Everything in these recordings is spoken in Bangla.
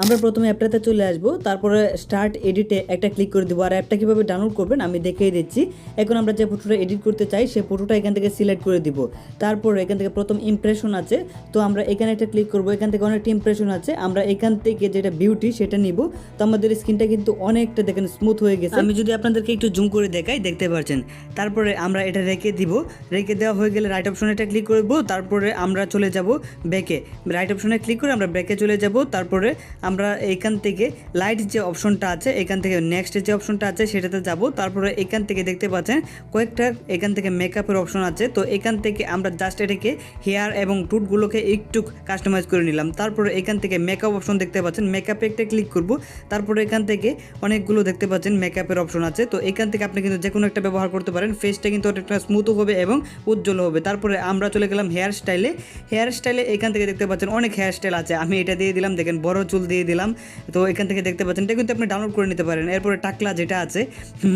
আমরা প্রথমে অ্যাপটাতে চলে আসবো, তারপরে স্টার্ট এডিটে একটা ক্লিক করে দেবো। আর অ্যাপটা কীভাবে ডাউনলোড করবেন আমি দেখিয়ে দিচ্ছি। এখন আমরা যে ফটোটা এডিট করতে চাই সেই ফটোটা এখান থেকে সিলেক্ট করে দিব। তারপরে এখান থেকে প্রথম ইমপ্রেশন আছে, তো আমরা এখানে একটা ক্লিক করবো। এখান থেকে অনেকটা ইমপ্রেশন আছে, আমরা এখান থেকে যেটা বিউটি সেটা নিব। তো আমাদের স্ক্রিনটা কিন্তু অনেকটা দেখেন স্মুথ হয়ে গেছে। আমি যদি আপনাদেরকে একটু জুম করে দেখাই, দেখতে পাচ্ছেন। তারপরে আমরা এটা রেখে দিব। রেখে দেওয়া হয়ে গেলে রাইট অপশনে একটা ক্লিক করব। তারপরে আমরা চলে যাব ব্যাকে। রাইট অপশনে ক্লিক করে আমরা ব্যাকে চলে যাব। তারপরে আমরা এখান থেকে লাইট যে অপশনটা আছে, এখান থেকে নেক্সট যে অপশনটা আছে সেটাতে যাব। তারপরে এখান থেকে দেখতে পাচ্ছেন কয়েকটা এখান থেকে মেকআপের অপশন আছে। তো এখান থেকে আমরা জাস্ট এটাকে হেয়ার এবং টুথগুলোকে একটু কাস্টমাইজ করে নিলাম। তারপরে এখান থেকে মেকআপ অপশন দেখতে পাচ্ছেন, মেকআপে একটা ক্লিক করব। তারপরে এখান থেকে অনেকগুলো দেখতে পাচ্ছেন মেকআপের অপশন আছে। তো এখান থেকে আপনি কিন্তু যে কোনো একটা ব্যবহার করতে পারেন। ফেসটা কিন্তু অনেকটা স্মুথ হবে এবং উজ্জ্বল হবে। তারপরে আমরা চলে গেলাম হেয়ার স্টাইলে। হেয়ার স্টাইলে এখান থেকে দেখতে পাচ্ছেন অনেক হেয়ার স্টাইল আছে। আমি এটা দিয়ে দিলাম, দেখেন বড় চুল দিয়ে দিলাম। তো এখান থেকে দেখতে পাচ্ছেন এটা কিন্তু আপনি ডাউনলোড করে নিতে পারেন। এরপরে টাকলা যেটা আছে,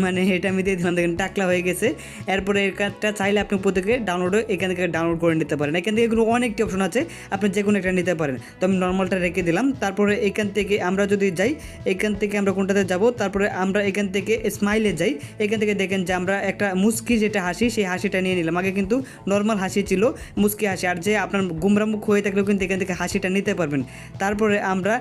মানে এটা আমি দিয়ে দিলাম, দেখেন টাকলা হয়ে গেছে। এরপরে এটা চাইলে আপনি উপর থেকে এখান থেকে ডাউনলোড করে নিতে পারেন। এখান থেকে এগুলো অনেকটি অপশন আছে, আপনি যে কোনো একটা নিতে পারেন। তো আমি নর্মালটা রেখে দিলাম। তারপরে এখান থেকে আমরা যদি যাই, এখান থেকে আমরা কোনটাতে যাব, তারপরে আমরা এখান থেকে স্মাইলে যাই। এখান থেকে দেখেন যে আমরা একটা মুস্কি যেটা হাসি, সেই হাসিটা নিয়ে নিলাম। আগে কিন্তু নর্মাল হাসি ছিল, মুস্কি হাসি। আর যে আপনার গুমরা মুখ হয়ে থাকলেও কিন্তু এখান থেকে হাসিটা নিতে পারবেন। তারপরে আমরা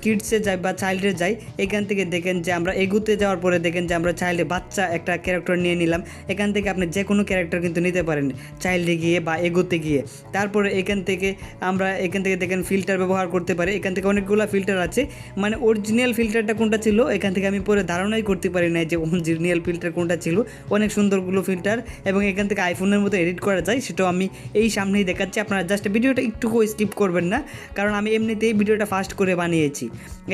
কিডসে যাই বা চাইল্ডে যাই। এখান থেকে দেখেন যে আমরা এগুতে যাওয়ার পরে দেখেন যে আমরা চাইল্ডে বাচ্চা একটা ক্যারেক্টার নিয়ে নিলাম। এখান থেকে আপনি যে কোনো ক্যারেক্টার কিন্তু নিতে পারেন চাইল্ডে গিয়ে বা এগোতে গিয়ে। তারপরে এখান থেকে আমরা দেখেন ফিল্টার ব্যবহার করতে পারি। এখান থেকে অনেকগুলো ফিল্টার আছে, মানে অরিজিনাল ফিল্টারটা কোনটা ছিল এখান থেকে আমি পরে ধারণাই করতে পারি না যে অরিজিনাল ফিল্টার কোনটা ছিল। অনেক সুন্দরগুলো ফিল্টার, এবং এখান থেকে আইফোনের মতো এডিট করা যায়, সেটাও আমি এই সামনেই দেখাচ্ছি। আপনারা জাস্ট ভিডিওটা একটুকু স্কিপ করবেন না, কারণ আমি এমনিতেই ভিডিওটা ফাস্ট করে বানিয়েছি।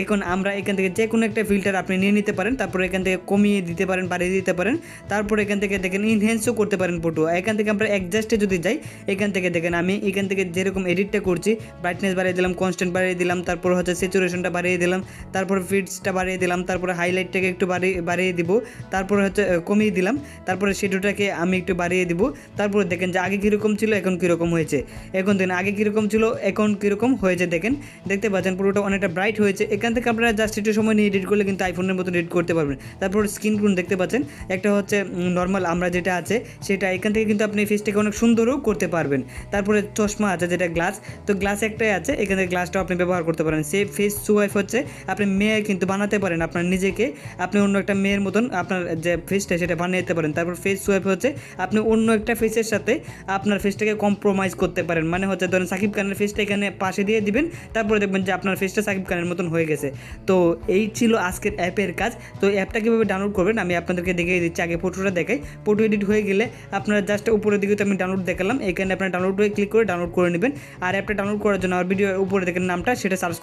এখন আমরা এখান থেকে যে কোনো একটা ফিল্টার আপনি নিয়ে নিতে পারেন। তারপরে এখান থেকে কমিয়ে দিতে পারেন, বাড়িয়ে দিতে পারেন। তারপরে এখান থেকে দেখেন ইনহ্যান্সও করতে পারেন ফটো। এখান থেকে আমরা অ্যাডজাস্টে যদি যাই, এখান থেকে দেখেন আমি এখান থেকে যেরকম এডিটটা করছি, ব্রাইটনেস বাড়িয়ে দিলাম, কনস্ট্যান্ট বাড়িয়ে দিলাম, তারপর হচ্ছে স্যাচুরেশনটা বাড়িয়ে দিলাম, তারপর ফিডসটা বাড়িয়ে দিলাম, তারপরে হাইলাইটটাকে একটু বাড়িয়ে দিব, তারপরে হচ্ছে কমিয়ে দিলাম, তারপরে শেডোটাকে আমি একটু বাড়িয়ে দিব। তারপরে দেখেন যে আগে কীরকম ছিল এখন কীরকম হয়েছে। এখন দেখেন আগে কীরকম ছিল এখন কীরকম হয়েছে, দেখেন দেখতে পাচ্ছেন পুরোটা অনেকটা ব্রাইট হয়েছে। এখান থেকে আপনারা জাস্ট একটু সময় নিয়ে এডিট করলে কিন্তু আইফোনের মতো এডিট করতে পারবেন। তারপর স্ক্রিন টোন দেখতে পাচ্ছেন, একটা হচ্ছে নর্মাল আমরা যেটা আছে সেটা। এখান থেকে কিন্তু আপনি ফেসটাকে অনেক সুন্দরও করতে পারবেন। তারপরে চশমা আছে যেটা গ্লাস, তো গ্লাস একটাই আছে, এখান থেকে গ্লাসটাও আপনি ব্যবহার করতে পারেন। সে ফেস সোয়াইপ হচ্ছে আপনি মেয়ে কিন্তু বানাতে পারেন আপনার নিজেকে, আপনি অন্য একটা মেয়ের মতন আপনার যে ফেসটা সেটা বানিয়ে দিতে পারেন। তারপর ফেস সোয়াইপ হচ্ছে আপনি অন্য একটা ফেসের সাথে আপনার ফেসটাকে কম্প্রোমাইজ করতে পারেন। মানে হচ্ছে ধরেন সাকিব খানের ফেসটা এখানে পাশে দিয়ে দিবেন, তারপরে দেখবেন যে আপনার ফেসটা সাকিব খানের মতন হয়ে গেছে। তো এই ছিল আজকের অ্যাপের কাজ। তো অ্যাপটা কীভাবে ডাউনলোড করবেন আমি আপনাদেরকে দেখিয়ে দিচ্ছি। আগে ফটোটা দেখাই। ফটো এডিট হয়ে গেলে আপনারা জাস্ট উপরের দিকে তো আমি ডাউনলোড দেখালাম, এখানে আপনারা ডাউনলোড ক্লিক করে ডাউনলোড করে নেবেন। আর অ্যাপটা ডাউনলোড করার জন্য আমার ভিডিওর উপরে দেখেন নামটা, সেটা সার্চ